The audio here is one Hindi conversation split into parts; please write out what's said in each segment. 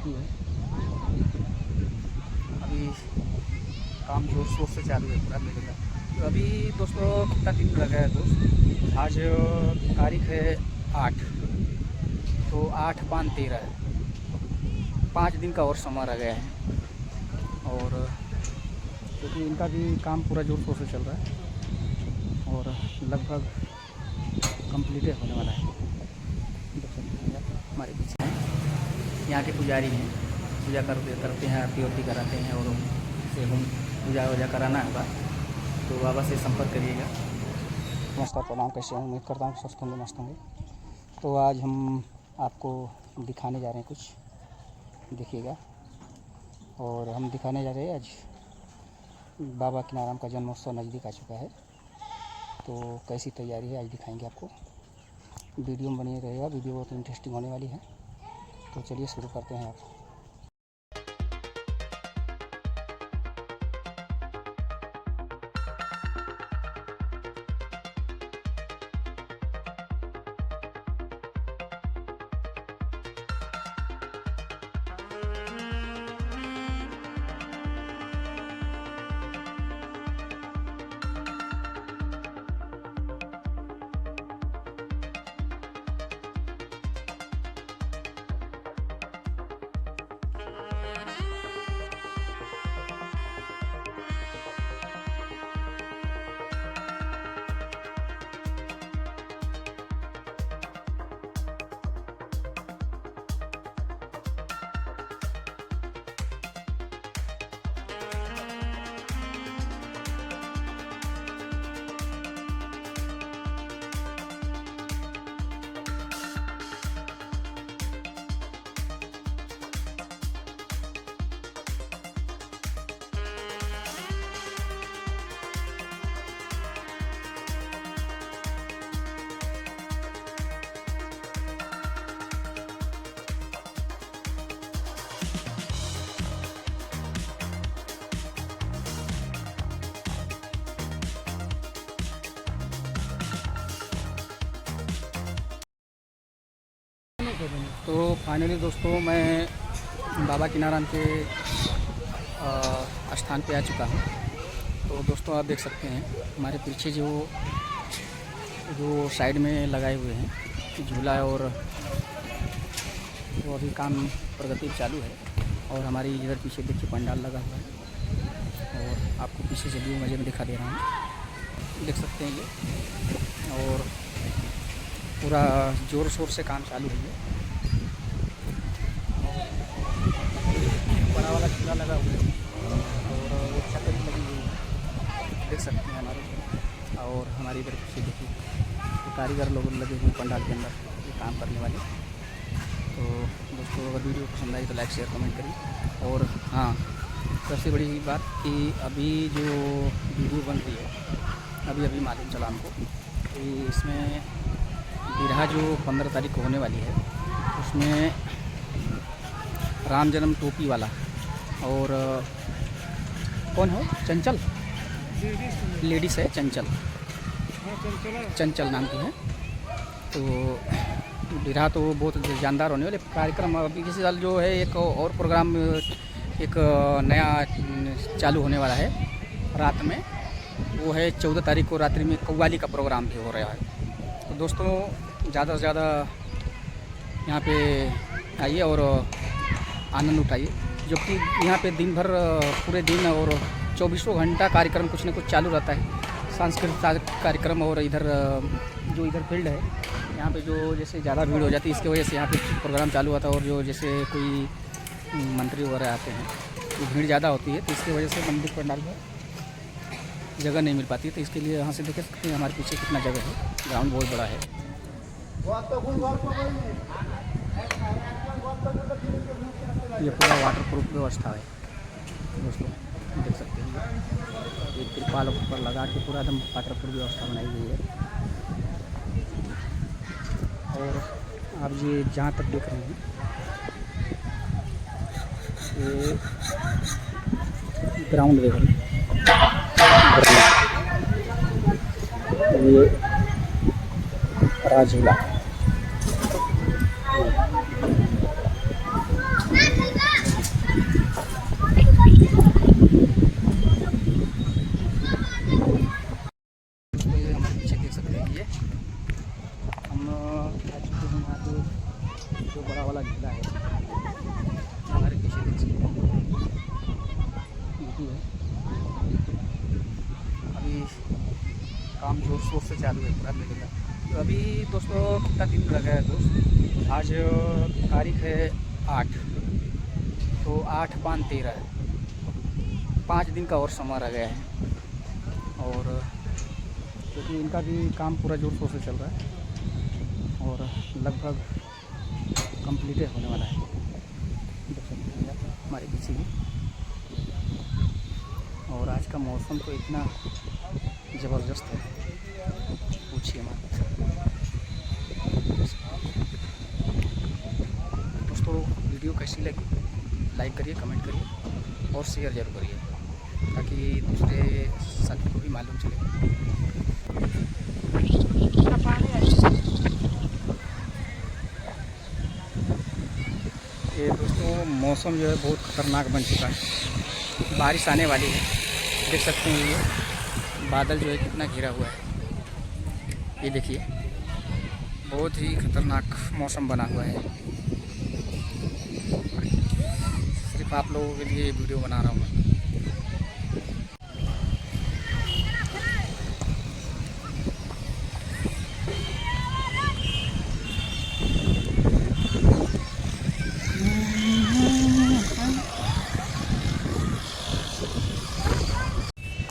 चुकी है। अभी काम जोर शोर से चालू है पूरा मेले का। तो अभी दोस्तों कितना दिन लगा है दोस्त, आज तारीख है 8, तो 8/5/13 है, 5 दिन का और समय रह गया है। और क्योंकि इनका भी काम पूरा जोर शोर से चल रहा है और लगभग कंप्लीट होने वाला है। हमारे पीछे हैं यहाँ के पुजारी हैं, पूजा करते हैं, आरती वारती कराते हैं। और से हम पूजा वूजा कराना होगा तो बाबा से संपर्क करिएगा। नमस्कार, प्रणाम, कैसे हैं? उम्मीद करता हूँ स्वस्थ होंगे, मस्त होंगे। तो आज हम आपको दिखाने जा रहे हैं कुछ, देखिएगा। और हम दिखाने जा रहे हैं आज बाबा किनाराम का जन्मोत्सव नज़दीक आ चुका है, तो कैसी तैयारी है आज दिखाएंगे आपको। वीडियो में बनी रहेगा, वीडियो बहुत इंटरेस्टिंग होने वाली है। तो चलिए शुरू करते हैं आप। तो फाइनली दोस्तों मैं बाबा किनाराम के स्थान पे आ चुका हूँ। तो दोस्तों आप देख सकते हैं हमारे पीछे जो साइड में लगाए हुए हैं झूला, और वो अभी काम प्रगति चालू है। और हमारी इधर पीछे देखिए पंडाल लगा हुआ है, और आपको पीछे चलिए मज़े में दिखा दे रहा हूँ, देख सकते हैं ये। और पूरा ज़ोर शोर से काम चालू है। बड़ा वाला झूला लगा हुआ है और एक छत भी लगी हुई है, देख सकते हैं हमारे। और हमारी इधर पीछे देखिए कारीगर लोग लगे हुए पंडाल के अंदर ये काम करने वाले। तो दोस्तों अगर वीडियो पसंद आई तो लाइक शेयर कमेंट करिए। और हाँ, सबसे बड़ी बात कि अभी जो वीडियो बन रही है अभी मालूम चला हमको कि इसमें बिरहा जो 15 तारीख को होने वाली है उसमें राम जन्म टोपी वाला और कौन है चंचल, लेडीज़ है चंचल नाम की है। तो बिरहा तो बहुत जानदार होने वाले कार्यक्रम। अभी इसी साल जो है एक और प्रोग्राम एक नया चालू होने वाला है रात में, वो है 14 तारीख को रात्रि में कव्वाली का प्रोग्राम भी हो रहा है। तो दोस्तों ज़्यादा से ज़्यादा यहाँ पे आइए और आनंद उठाइए, जबकि यहाँ पे दिन भर पूरे दिन और 24 घंटा कार्यक्रम कुछ न कुछ चालू रहता है, सांस्कृतिक कार्यक्रम। और इधर जो इधर फील्ड है यहाँ पे जो जैसे ज़्यादा भीड़ हो जाती है इसकी वजह से यहाँ पे प्रोग्राम चालू हुआ था। और जो जैसे कोई मंत्री वगैरह आते हैं तो भीड़ ज़्यादा होती है, तो इसकी वजह से मंदिर पंडाल में जगह नहीं मिल पाती है। तो इसके लिए यहाँ से देख सकते हैं हमारे पीछे कितना जगह है, ग्राउंड बहुत बड़ा है। ये पूरा वाटर प्रूफ व्यवस्था है दोस्तों, देख सकते हैं ये तिरपाल ऊपर लगा के पूरा एकदम वाटर प्रूफ व्यवस्था बनाई गई है। और आप ये जहाँ तक देख रहे हैं ये ग्राउंड देख रहे हैं, ये राजूला बड़ा झूला है हमारे पीछे देख सकते हैं। है अभी काम जोर शोर से चालू है पूरा मेले का। तो अभी दोस्तों कितना दिन लगा है दोस्त, आज तारीख है 8, तो 8 5 13 5 दिन का और समय रह गया है। और क्योंकि इनका भी काम पूरा जोर शोर से चल रहा है और लगभग कंप्लीट होने वाला है। देख सकते हैं हमारे पीछे भी। और आज का मौसम तो इतना ज़बरदस्त है, पूछिए मत। दोस्तों वीडियो कैसी लगी लाइक करिए, कमेंट करिए और शेयर ज़रूर करिए ताकि दूसरे साथी को भी मालूम चले। ये दोस्तों मौसम जो है बहुत ख़तरनाक बन चुका है, बारिश आने वाली है। देख सकते हैं ये बादल जो है कितना घिरा हुआ है, ये देखिए बहुत ही ख़तरनाक मौसम बना हुआ है। सिर्फ आप लोगों के लिए वीडियो बना रहा हूँ मैं।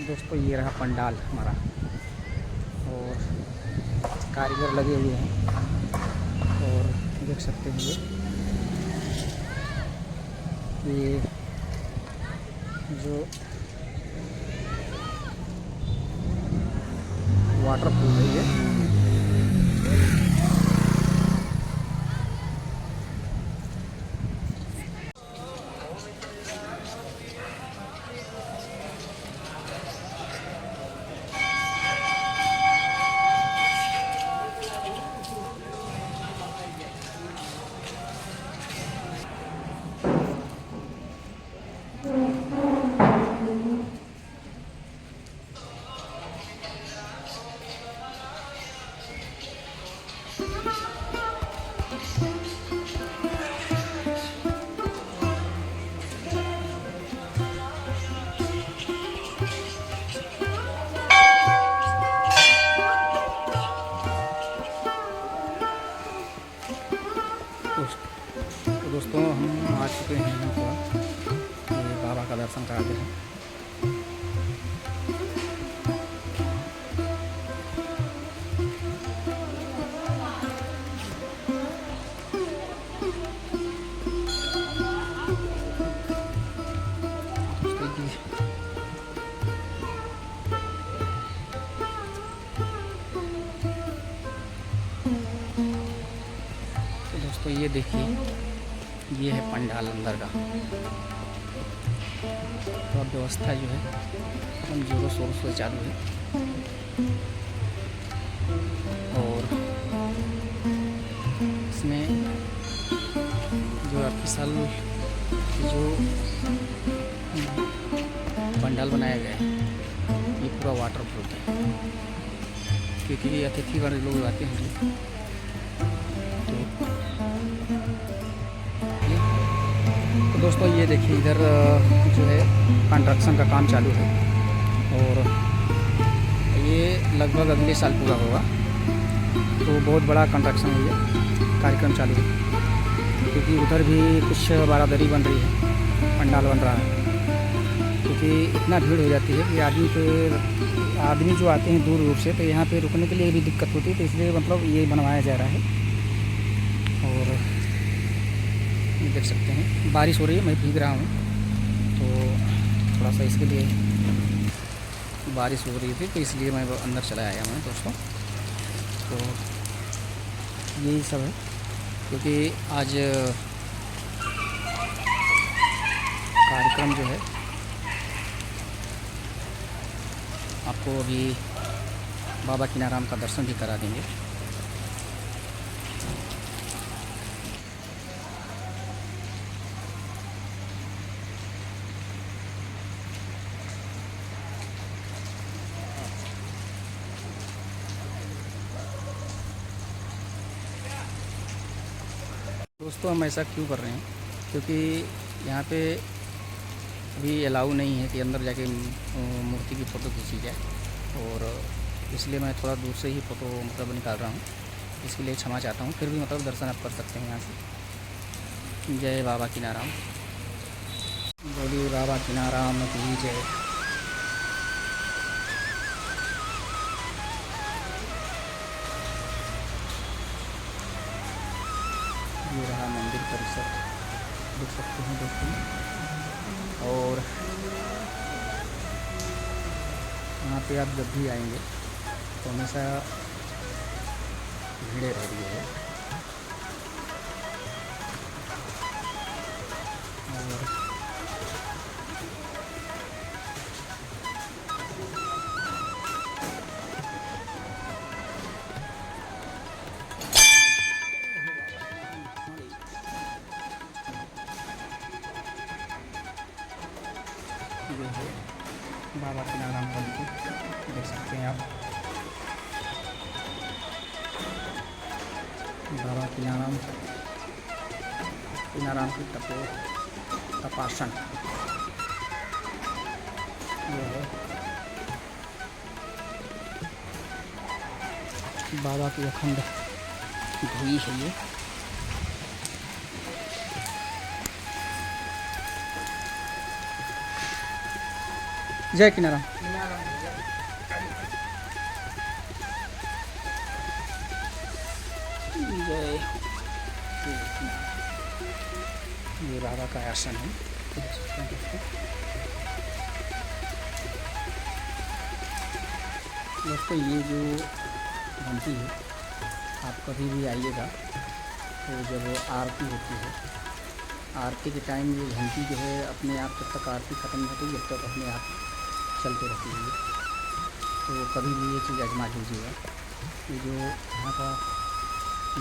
दोस्तों ये रहा पंडाल हमारा और कारीगर लगे हुए हैं और देख सकते हैं ये जो वाटरप्रूफ है ये। तो दोस्तों हम आ चुके हैं यहाँ पर, ये बाबा का दर्शन करा दे हैं। दोस्तों ये देखिए ये है पंडाल अंदर का। तो अब व्यवस्था जो है हम जोरों शोरों से चालू है और इसमें जो आपकी साल जो पंडाल बनाया गया है ये पूरा वाटरप्रूफ है, क्योंकि अतिथि वाले लोग आते हैं। तो दोस्तों ये देखिए इधर जो है कंस्ट्रक्शन का काम चालू है और ये लगभग अगले साल पूरा होगा। तो बहुत बड़ा कंस्ट्रक्शन है, ये कार्यक्रम चालू है क्योंकि उधर भी कुछ बारादरी बन रही है, पंडाल बन रहा है। क्योंकि इतना भीड़ हो जाती है कि आदमी जो आते हैं दूर दूर से, तो यहाँ पे रुकने के लिए भी दिक्कत होती है। तो इसलिए मतलब ये बनवाया जा रहा है। और ये देख सकते हैं बारिश हो रही है, मैं भीग रहा हूँ तो थोड़ा सा इसके लिए बारिश हो रही थी तो इसलिए मैं अंदर चला आया हूँ दोस्तों। तो यही सब है क्योंकि आज कार्यक्रम जो है आपको अभी बाबा कीनाराम का दर्शन भी करा देंगे। दोस्तों हम ऐसा क्यों कर रहे हैं, क्योंकि यहाँ पे अभी अलाउ नहीं है कि अंदर जाके मूर्ति की फ़ोटो खींची जाए, और इसलिए मैं थोड़ा दूर से ही फ़ोटो मतलब निकाल रहा हूँ। इसके लिए क्षमा चाहता हूँ, फिर भी मतलब दर्शन आप कर सकते हैं यहाँ से। जय बाबा किनाराम, बोलिए बाबा किनाराम की जय। ये रहा मंदिर परिसर, देख सकते हैं दोस्तों। और यहाँ पे आप जब भी आएंगे तो हमेशा भीड़ रहती है। और ये है बाबा किनाराम का मंदिर, देख सकते हैं आप। बाबा किनाराम की तपासन ये है। बाबा की अखंड धुई है ये। जय किनाराम। जय। ये बाबा का आसन है, दोस्तों। ये जो घंटी है, आप कभी भी आइएगा तो जब आरती होती है, आरती के टाइम ये घंटी जो है अपने आप, जब तक आरती ख़त्म नहीं होती जब तक अपने आप चलते रहती है। तो कभी भी ये चीज़ आजमा लीजिएगा। ये जो यहाँ का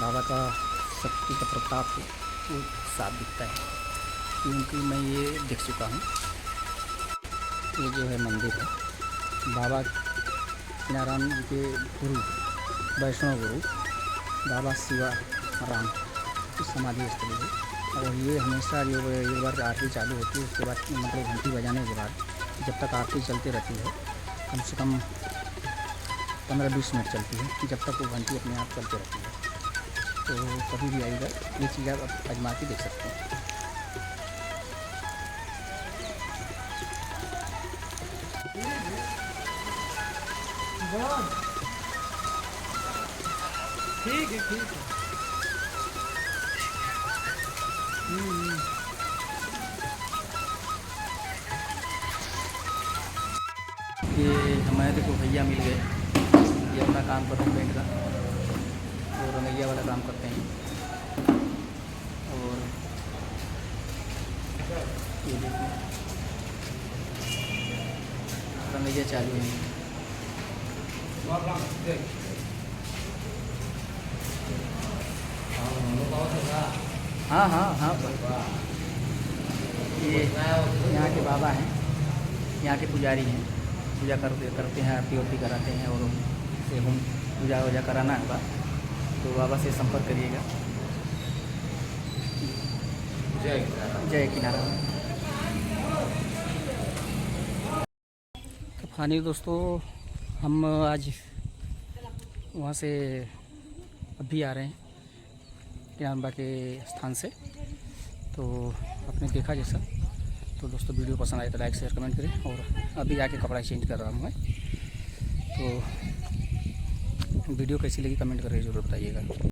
बाबा का शक्ति का प्रताप है वो साफ दिखता है, क्योंकि मैं ये देख चुका हूँ। ये जो है मंदिर है, बाबा किनाराम जी के गुरु, वैष्णव गुरु बाबा शिवा राम की समाधि स्थली है। और ये हमेशा जो एक बार आरती चालू होती है उसके बाद मतलब घंटी बजाने के बाद जब तक आरती चलती रहती है, कम से कम 15-20 मिनट चलती है, जब तक वो घंटी अपने आप चलती रहती है। तो कभी भी आइएगा, ये चीज़ आप आजमा के देख सकते हैं। ठीक है, ठीक है। ये हमारे देखो भैया मिल गए, ये अपना काम करते हैं पेंट का, और रंगैया वाला काम करते हैं। और ये देखिए रंगैया चालू है। हाँ हाँ हाँ, ये यहाँ के बाबा हैं, यहाँ के पुजारी हैं, पूजा करते हैं, आरती उरती कराते हैं। और से हम पूजा वूजा कराना होगा तो बाबा से संपर्क करिएगा। जय किनाराम। तो फाइनली दोस्तों, हम आज वहाँ से अभी आ रहे हैं किनारम्बा के स्थान से। तो आपने देखा जैसा, तो दोस्तों वीडियो पसंद आए तो लाइक शेयर कमेंट करें। और अभी जाके कपड़ा चेंज कर रहा हूँ मैं, तो वीडियो कैसी लगी कमेंट करके ज़रूर बताइएगा।